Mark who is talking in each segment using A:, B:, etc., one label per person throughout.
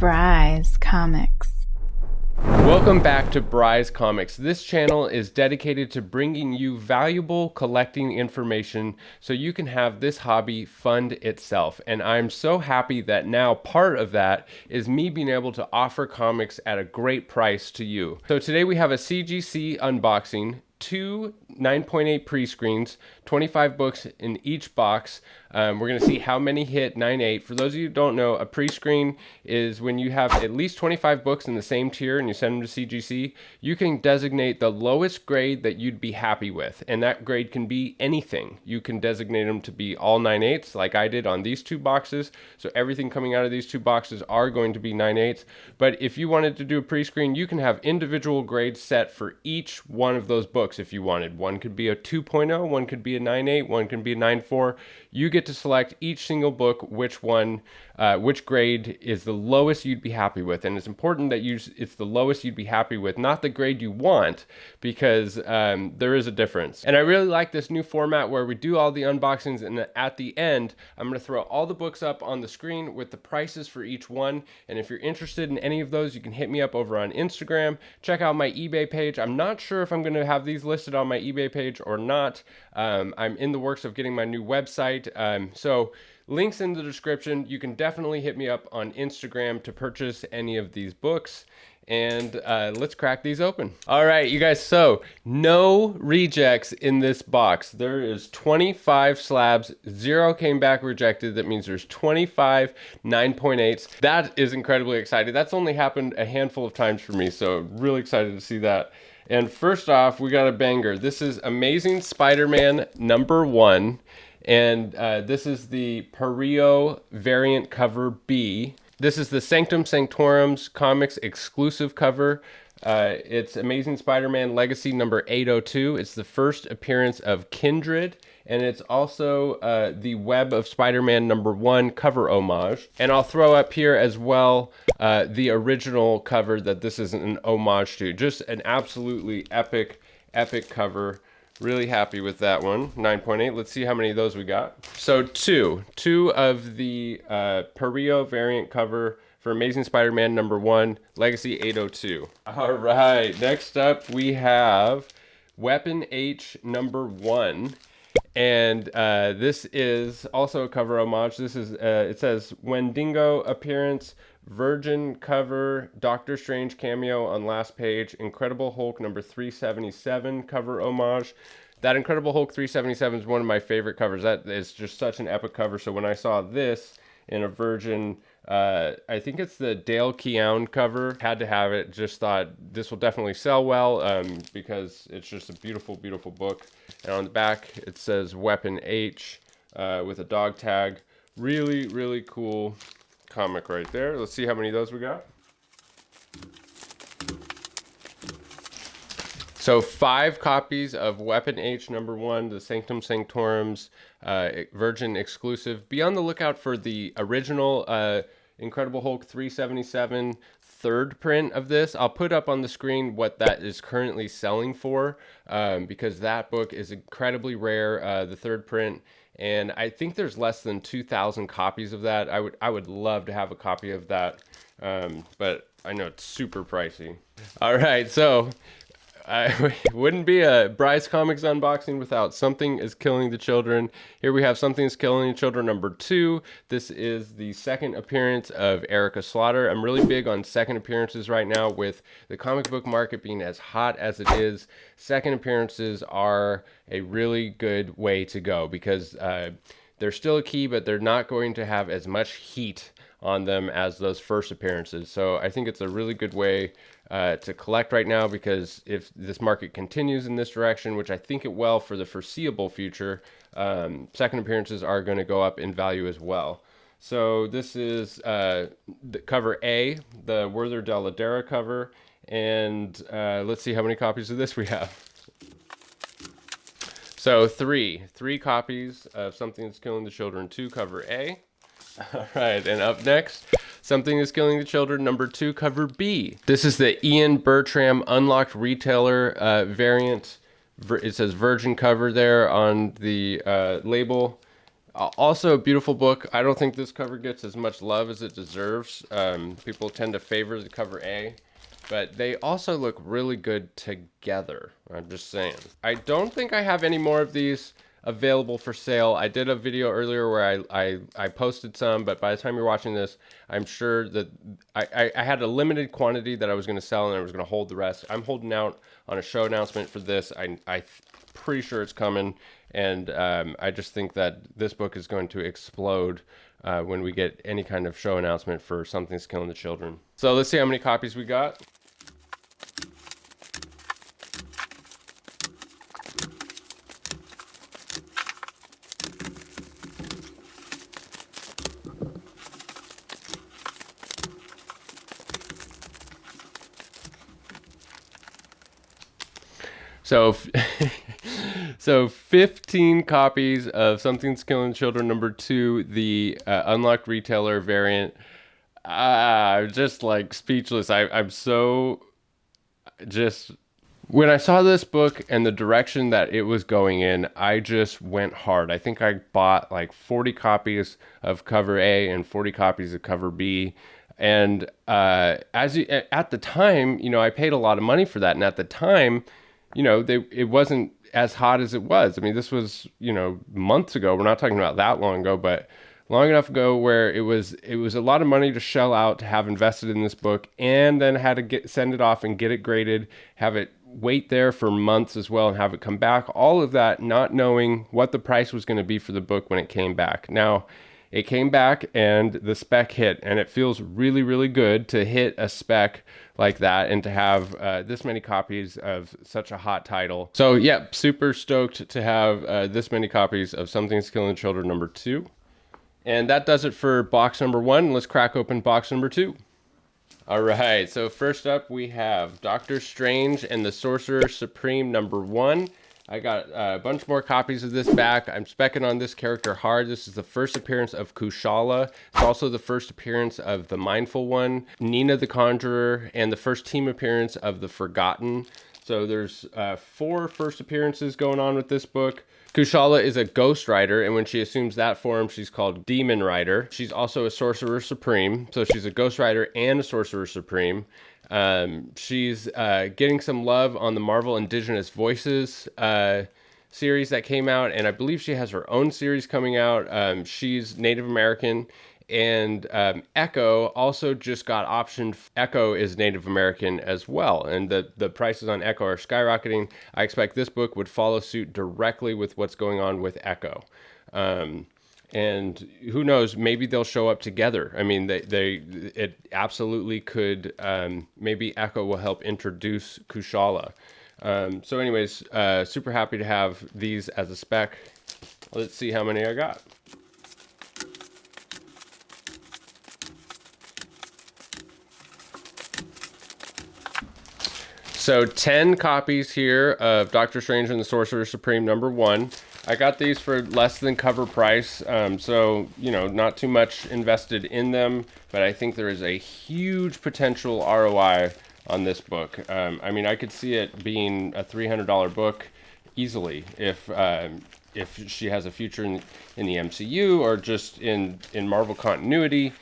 A: Bry's Comics.
B: Welcome back to Bry's Comics. This channel is dedicated to bringing you valuable collecting information so you can have this hobby fund itself. And I'm so happy that now part of that is me being able to offer comics at a great price to you. So today we have a CGC unboxing, two 9.8 pre-screens, 25 books in each box. We're going to see how many hit 9.8. For those of you who don't know, a pre-screen is when you have at least 25 books in the same tier and you send them to CGC, you can designate the lowest grade that you'd be happy with. And that grade can be anything. You can designate them to be all 9.8s like I did on these two boxes. So everything coming out of these two boxes are going to be 9.8s. But if you wanted to do a pre-screen, you can have individual grades set for each one of those books if you wanted. One could be a 2.0, one could be a 9.8, one could be a 9.4. You get to select each single book, which grade is the lowest you'd be happy with. And it's important that it's the lowest you'd be happy with, not the grade you want, because there is a difference. And I really like this new format where we do all the unboxings, and at the end, I'm going to throw all the books up on the screen with the prices for each one. And if you're interested in any of those, you can hit me up over on Instagram. Check out my eBay page. I'm not sure if I'm going to have these listed on my eBay page or not. I'm in the works of getting my new website. So links in the description. You can definitely hit me up on Instagram to purchase any of these books. And let's crack these open. All right, you guys, so no rejects in this box. There is 25 slabs, 0 came back rejected. That means there's 25 9.8s. That is incredibly exciting. That's only happened a handful of times for me, so really excited to see that. And first off, we got a banger. This is Amazing Spider-Man #1. And this is the Perio variant cover B. This is the Sanctum Sanctorum's comics exclusive cover. It's Amazing Spider-Man Legacy number 802. It's the first appearance of Kindred. And it's also the Web of Spider-Man #1 cover homage. And I'll throw up here as well the original cover that this is an homage to. Just an absolutely epic cover. Really happy with that one. 9.8. Let's see how many of those we got. So two of the Perio variant cover for Amazing Spider-Man #1 Legacy 802. All right, next up we have Weapon H #1. And this is also a cover homage. This is, it says, Wendigo appearance, Virgin cover, Doctor Strange cameo on last page, Incredible Hulk number 377 cover homage. That Incredible Hulk 377 is one of my favorite covers. That is just such an epic cover. So when I saw this in a Virgin, I think it's the Dale Keown cover, had to have it. Just thought this will definitely sell well because it's just a beautiful, beautiful book. And on the back, it says Weapon H with a dog tag. Really, really cool comic right there. Let's see how many of those we got. So 5 copies of Weapon H #1, the Sanctum Sanctorum's Virgin exclusive. Be on the lookout for the original Incredible Hulk 377 third print of this. I'll put up on the screen what that is currently selling for because that book is incredibly rare, the third print. And I think there's less than 2,000 copies of that. I would love to have a copy of that, but I know it's super pricey. All right, so I wouldn't be a Bry's Comics unboxing without Something is Killing the Children. Here we have Something is Killing the Children #2. This is the second appearance of Erica Slaughter. I'm really big on second appearances right now with the comic book market being as hot as it is. Second appearances are a really good way to go because they're still a key, but they're not going to have as much heat on them as those first appearances. So I think it's a really good way to collect right now, because if this market continues in this direction, which I think it will for the foreseeable future, second appearances are going to go up in value as well. So this is the cover A, the Werther Dell'Edera cover, and let's see how many copies of this we have. So three copies of Something That's Killing the Children 2 cover A. All right, and up next, Something is Killing the Children #2 cover B. This is the Ian Bertram Unlocked Retailer variant. It says Virgin cover there on the label. Also, a beautiful book. I don't think this cover gets as much love as it deserves. People tend to favor the cover A, but they also look really good together. I'm just saying. I don't think I have any more of these available for sale. I did a video earlier where I posted some, but by the time you're watching this, I'm sure that I had a limited quantity that I was going to sell and I was going to hold the rest. I'm holding out on a show announcement for this. I pretty sure it's coming, and I just think that this book is going to explode when we get any kind of show announcement for Something's Killing the Children. So let's see how many copies we got. So, so 15 copies of Something's Killing Children #2, the unlocked retailer variant. Just like speechless. I'm so just when I saw this book and the direction that it was going in, I just went hard. I think I bought like 40 copies of cover A and 40 copies of cover B. And at the time, I paid a lot of money for that. And at the time, it wasn't as hot as it was. I mean, this was, months ago. We're not talking about that long ago, but long enough ago where it was a lot of money to shell out to have invested in this book, and then had to send it off and get it graded, have it wait there for months as well, and have it come back. All of that, not knowing what the price was going to be for the book when it came back. Now, it came back and the spec hit, and it feels really, really good to hit a spec like that and to have this many copies of such a hot title. So yeah, super stoked to have this many copies of Something's Killing Children #2. And that does it for box number 1. Let's crack open box number 2. All right, so first up we have Doctor Strange and the Sorcerer Supreme #1. I got a bunch more copies of this back. I'm speccing on this character hard. This is the first appearance of Kushala. It's also the first appearance of the Mindful One, Nina the Conjurer, and the first team appearance of the Forgotten. So there's 4 first appearances going on with this book. Kushala is a ghost rider, and when she assumes that form, she's called Demon Rider. She's also a Sorcerer Supreme, so she's a ghost rider and a Sorcerer Supreme. She's getting some love on the Marvel Indigenous Voices series that came out, and I believe she has her own series coming out. She's Native American, and Echo also just got optioned. Echo is Native American as well, and the prices on Echo are skyrocketing. I expect this book would follow suit directly with what's going on with Echo. And who knows, maybe they'll show up together. I mean, it absolutely could. Maybe Echo will help introduce Kushala. So anyways, super happy to have these as a spec. Let's see how many I got. So 10 copies here of Doctor Strange and the Sorcerer Supreme #1. I got these for less than cover price, so, not too much invested in them, but I think there is a huge potential ROI on this book. I mean, I could see it being a $300 book easily if she has a future in the MCU or just in Marvel continuity.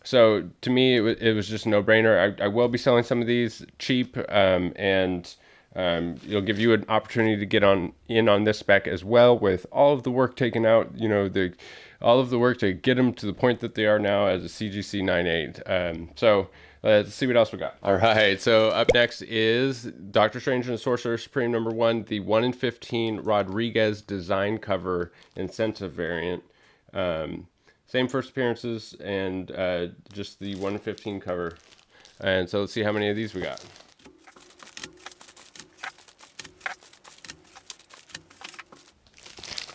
B: So to me, it was just a no-brainer. I will be selling some of these cheap, and it'll give you an opportunity to get in on this spec as well, with all of the work taken out. All of the work to get them to the point that they are now as a CGC 9.8. So let's see what else we got. All right, so up next is Doctor Strange and the Sorcerer Supreme #1, the 1 in 15 Rodriguez design cover incentive variant. Same first appearances and just the 1 in 15 cover. And so let's see how many of these we got.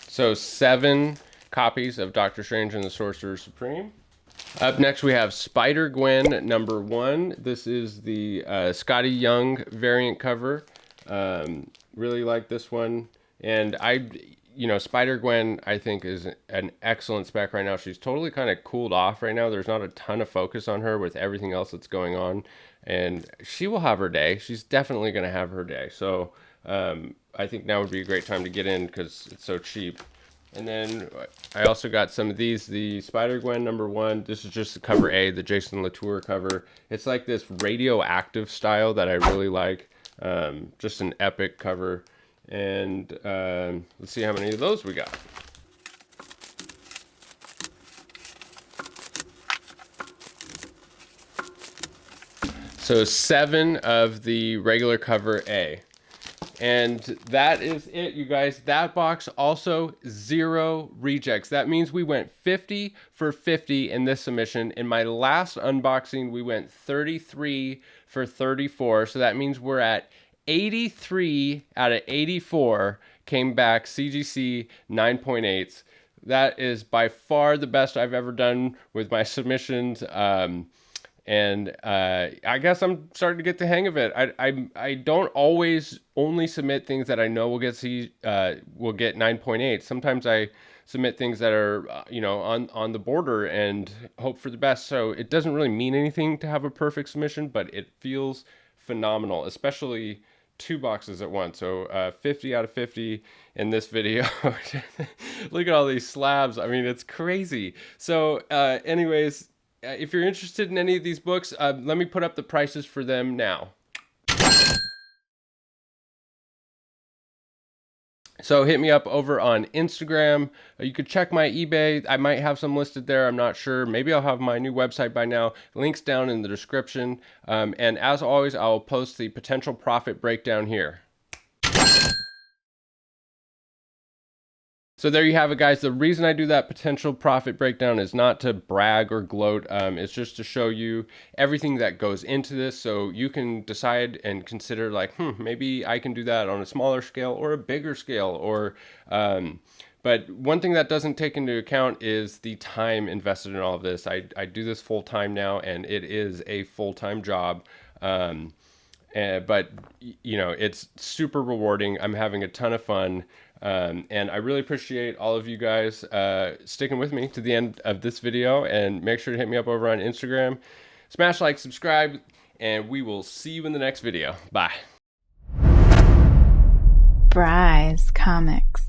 B: So 7 copies of Doctor Strange and the Sorcerer Supreme. Up next we have Spider-Gwen #1. This is the Scotty Young variant cover. Really like this one. And Spider-Gwen, I think, is an excellent spec right now. She's totally kind of cooled off right now. There's not a ton of focus on her with everything else that's going on. And she will have her day. She's definitely going to have her day. So I think now would be a great time to get in because it's so cheap. And then I also got some of these, the Spider-Gwen #1. This is just the cover A, the Jason Latour cover. It's like this radioactive style that I really like. Just an epic cover. And let's see how many of those we got. So 7 of the regular cover A. And that is it, you guys. That box also 0 rejects. That means we went 50 for 50 in this submission. In my last unboxing, we went 33 for 34. So that means we're at 83 out of 84 came back CGC 9.8s. That is by far the best I've ever done with my submissions. And I guess I'm starting to get the hang of it. I don't always only submit things that I know will get 9.8. Sometimes I submit things that are on the border and hope for the best. So it doesn't really mean anything to have a perfect submission, but it feels phenomenal, especially 2 boxes at once. So 50 out of 50 in this video. Look at all these slabs. I mean, it's crazy. So anyways, if you're interested in any of these books, let me put up the prices for them now. So hit me up over on Instagram. You could check my eBay. I might have some listed there. I'm not sure. Maybe I'll have my new website by now. Links down in the description. And as always, I'll post the potential profit breakdown here. So there you have it, guys. The reason I do that potential profit breakdown is not to brag or gloat. It's just to show you everything that goes into this, so you can decide and consider like, maybe I can do that on a smaller scale or a bigger scale. Or, but one thing that doesn't take into account is the time invested in all of this. I do this full time now, and it is a full-time job. But it's super rewarding. I'm having a ton of fun. And I really appreciate all of you guys sticking with me to the end of this video, and make sure to hit me up over on Instagram. Smash like, subscribe, and we will see you in the next video. Bye.
A: Bry's Comics.